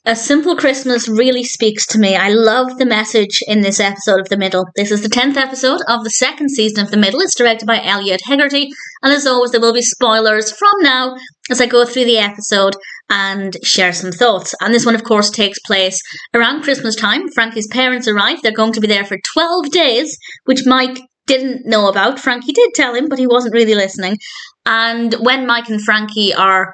A Simple Christmas really speaks to me. I love the message in this episode of The Middle. This is the 10th episode of the second season of The Middle. It's directed by Elliot Hegarty, and as always, there will be spoilers from now as I go through the episode and share some thoughts. And this one, of course, takes place around Christmas time. Frankie's parents arrive. They're going to be there for 12 days, which Mike didn't know about. Frankie did tell him, but he wasn't really listening. And when Mike and Frankie are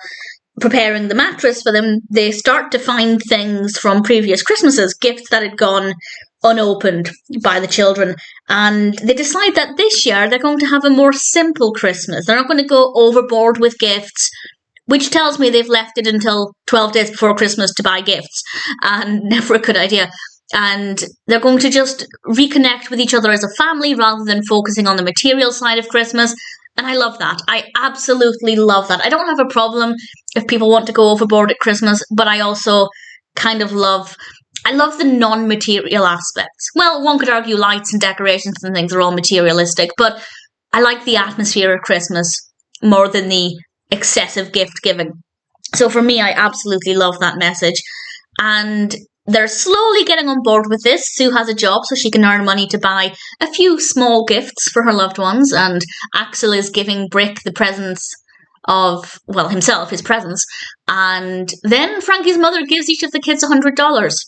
preparing the mattress for them, they start to find things from previous Christmases, gifts that had gone unopened by the children, and they decide that this year they're going to have a more simple Christmas. They're not going to go overboard with gifts, which tells me they've left it until 12 days before Christmas to buy gifts, and never a good idea. And they're going to just reconnect with each other as a family rather than focusing on the material side of Christmas. And I love that. I absolutely love that. I don't have a problem if people want to go overboard at Christmas, but I also kind of love the non-material aspects. Well, one could argue lights and decorations and things are all materialistic, but I like the atmosphere of Christmas more than the excessive gift giving. So for me, I absolutely love that message. And they're slowly getting on board with this. Sue has a job so she can earn money to buy a few small gifts for her loved ones, and Axel is giving Brick the presents of, well, himself, his presents. And then Frankie's mother gives each of the kids $100,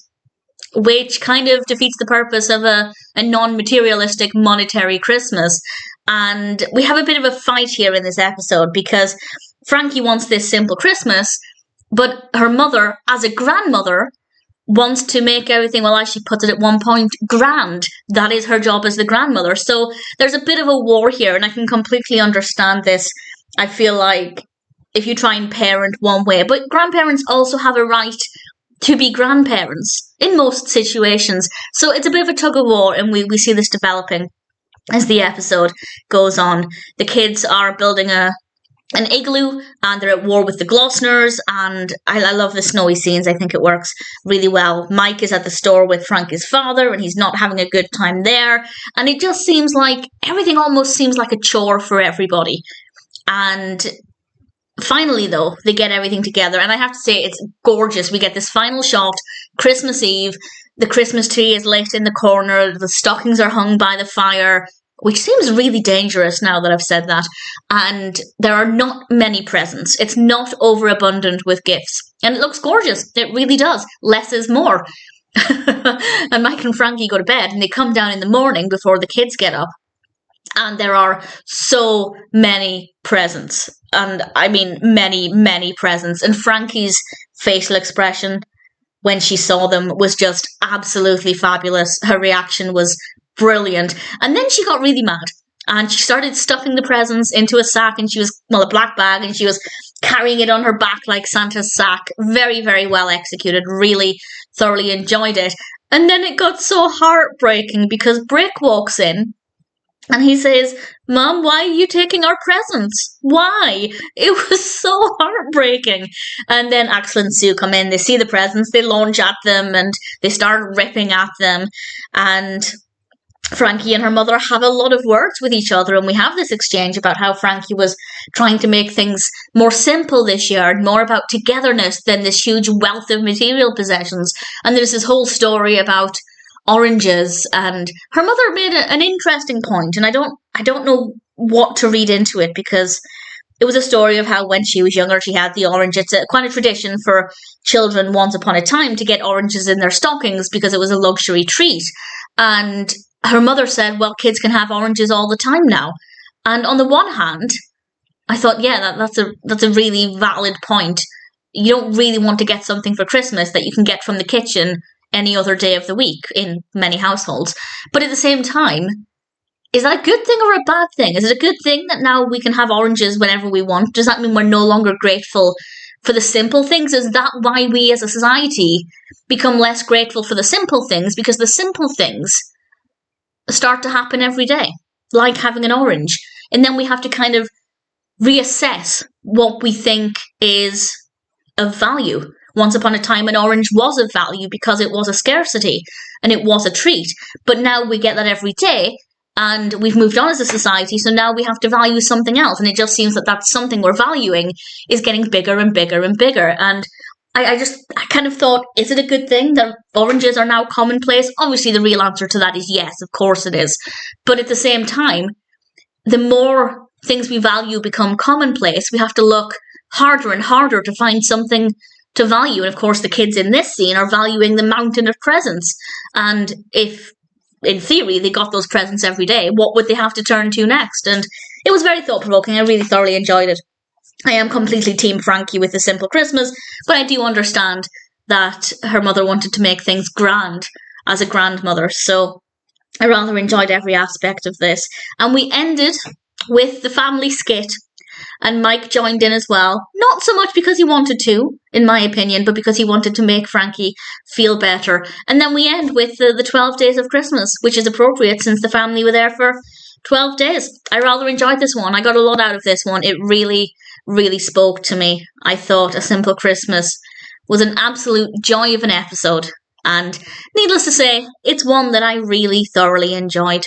which kind of defeats the purpose of a non-materialistic monetary Christmas. And we have a bit of a fight here in this episode because Frankie wants this simple Christmas, but her mother, as a grandmother, wants to make everything, well, as she puts it at one point, grand. That is her job as the grandmother. So there's a bit of a war here, and I can completely understand this. I feel like if you try and parent one way, but grandparents also have a right to be grandparents in most situations. So it's a bit of a tug of war, and we see this developing as the episode goes on. The kids are building an igloo, and they're at war with the Glossners, and I love the snowy scenes. I think it works really well. Mike is at the store with Frankie's father, and he's not having a good time there, and it just seems like everything almost seems like a chore for everybody. And finally, though, they get everything together, and I have to say, it's gorgeous. We get this final shot, Christmas Eve. The Christmas tree is lit in the corner, the stockings are hung by the fire, which seems really dangerous now that I've said that. And there are not many presents. It's not overabundant with gifts. And it looks gorgeous. It really does. Less is more. And Mike and Frankie go to bed, and they come down in the morning before the kids get up. And there are so many presents. And I mean many, many presents. And Frankie's facial expression when she saw them was just absolutely fabulous. Her reaction was brilliant. And then she got really mad, and she started stuffing the presents into a sack, and a black bag, and she was carrying it on her back like Santa's sack. Very, very well executed. Really thoroughly enjoyed it. And then it got so heartbreaking because Brick walks in and he says, "Mom, why are you taking our presents? Why?" It was so heartbreaking. And then Axel and Sue come in, they see the presents, they launch at them, and they start ripping at them. And Frankie and her mother have a lot of words with each other, and we have this exchange about how Frankie was trying to make things more simple this year, and more about togetherness than this huge wealth of material possessions. And there's this whole story about oranges, and her mother made an interesting point, and I don't know what to read into it, because it was a story of how when she was younger she had the orange. It's quite a tradition for children once upon a time to get oranges in their stockings because it was a luxury treat. And her mother said, well, kids can have oranges all the time now. And on the one hand, I thought, yeah, that's a really valid point. You don't really want to get something for Christmas that you can get from the kitchen any other day of the week in many households. But at the same time, is that a good thing or a bad thing? Is it a good thing that now we can have oranges whenever we want? Does that mean we're no longer grateful for the simple things? Is that why we as a society become less grateful for the simple things? Because the simple things start to happen every day, like having an orange. And then we have to kind of reassess what we think is of value. Once upon a time, an orange was of value because it was a scarcity and it was a treat. But now we get that every day, and we've moved on as a society, so now we have to value something else. And it just seems that something we're valuing is getting bigger and bigger and bigger. And I kind of thought, is it a good thing that oranges are now commonplace? Obviously, the real answer to that is yes, of course it is. But at the same time, the more things we value become commonplace, we have to look harder and harder to find something to value. And of course, the kids in this scene are valuing the mountain of presents. And if, in theory, they got those presents every day, what would they have to turn to next? And it was very thought-provoking. I really thoroughly enjoyed it. I am completely Team Frankie with the simple Christmas, but I do understand that her mother wanted to make things grand as a grandmother. So I rather enjoyed every aspect of this. And we ended with the family skit. And Mike joined in as well. Not so much because he wanted to, in my opinion, but because he wanted to make Frankie feel better. And then we end with the 12 days of Christmas, which is appropriate since the family were there for 12 days. I rather enjoyed this one. I got a lot out of this one. It really, really spoke to me. I thought A Simple Christmas was an absolute joy of an episode. And needless to say, it's one that I really thoroughly enjoyed.